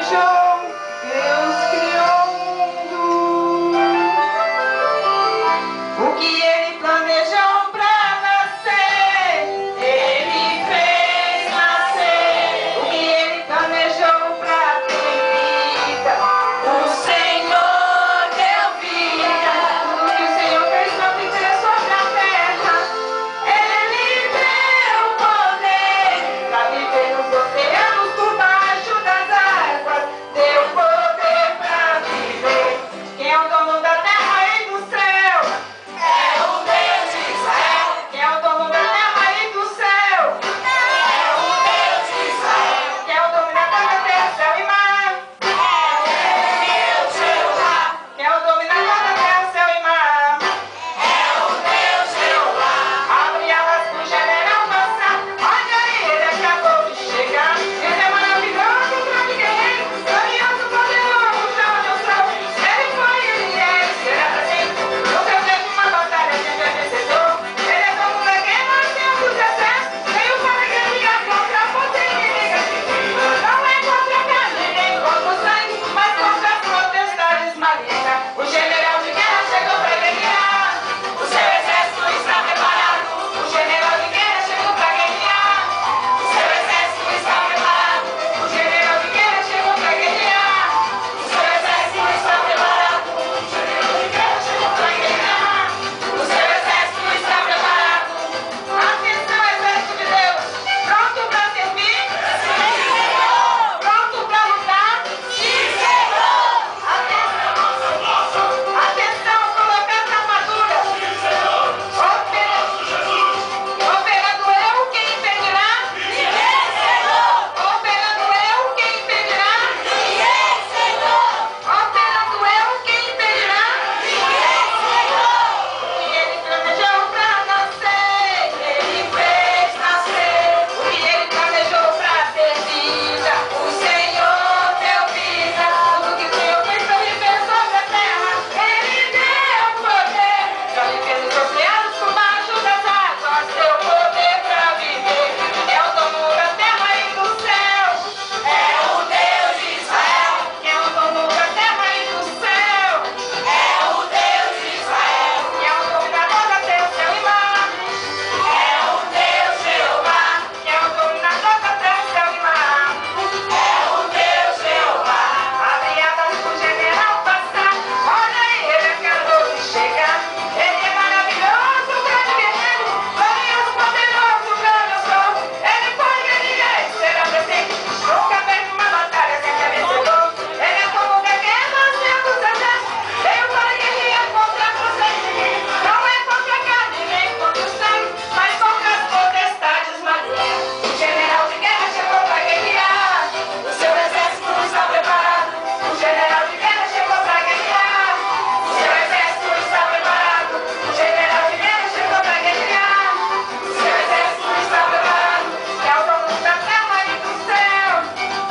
planejou, Deus criou o mundo. O que Ele planejou pra nascer, Ele fez nascer. O que Ele planejou pra ter vida, o Senhor deu vida. Tudo que o Senhor fez pra viver sobre a terra, Ele deu poder pra viver nos oceanos por baixo das águas. Deu poder pra viver. Quem é o dono da terra e do céu? É o Deus de Israel. Quem é o dono da terra e do céu? É o Deus de Israel. Quem é o dominador da terra, céu e mar? É o Deus Jeová. Quem é o dominador da terra, céu e mar? É o Deus Jeová. Abre alas pro general passar. Olha aí, ele acabou de chegar. Ele é maravilhoso, grande guerreiro, glorioso, poderoso, chama de céu. Ele foi, ele é, e será pra sempre. Nunca teve uma batalha, sempre é vencedor. Ele é dono da guerra, Senhor dos exércitos. Veio para guerrear contra a potência inimiga. Não é contra a carne, nem contra o sangue, mas contra as potestades malignas. O general de guerra chegou para guerrear. O seu exército está preparado. O general de guerra chegou para guerrear. O seu exército está preparado. O general de guerra chegou para guerrear. O seu exército está preparado. O general de guerra chegou para guerrear. O seu exército está preparado. Atenção, exército de Deus. Pronto para servir? Sim, Senhor. Pronto para lutar? Sim, Senhor. Atenção, colocar as armaduras. Sim, Senhor. Operando eu, quem impedirá? Ninguém, Senhor. Operando eu, quem impedirá? Ninguém, Senhor. Operando eu, quem impedirá? Ninguém, Senhor. O que Ele planejou pra nascer, Ele fez nascer. O que Ele planejou pra ter vida, o Senhor deu vida. Tudo que o Senhor fez pra viver sobre a terra, Ele deu poder pra viver nos oceanos por baixo das águas. Deu poder pra viver. É o dono da terra e do céu. É o Deus de Israel. Quem é o dono da terra e do céu? É o Deus de Israel. Quem é o dominador da terra, céu e mar? É o Deus Jeová. Quem é o dominador da terra, céu e mar? É o Deus Jeová. Abre alas pro general passar. Olha aí, ele acabou de chegar. Ele é maravilhoso, grande guerreiro, glorioso, poderoso, grande eu sou. Ele foi, ele é, e será pra sempre. Nunca perde uma batalha, sempre é vencedor. Ele é como da guerra, Senhor dos exércitos. Veio para guerrear contra a potência inimiga. Não é contra a carne, nem contra o sangue, mas contra as potestades malignas. O general de guerra chegou para guerrear. O seu exército está preparado. O general de guerra chegou para guerrear. O seu exército está preparado. O general de guerra chegou para guerrear. O seu exército está preparado. É o dono da terra e do céu.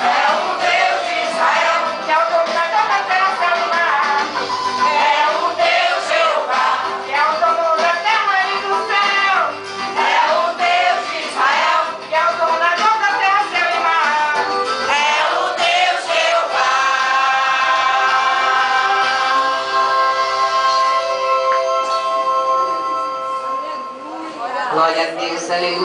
É o Deus de Israel. Que é o dominador da terra, céu e mar. É o Deus Jeová. Que é o dono da terra e do céu. É o Deus de Israel. Que é o dominador da terra, céu e mar. É o Deus Jeová. Glória a Deus, aleluia.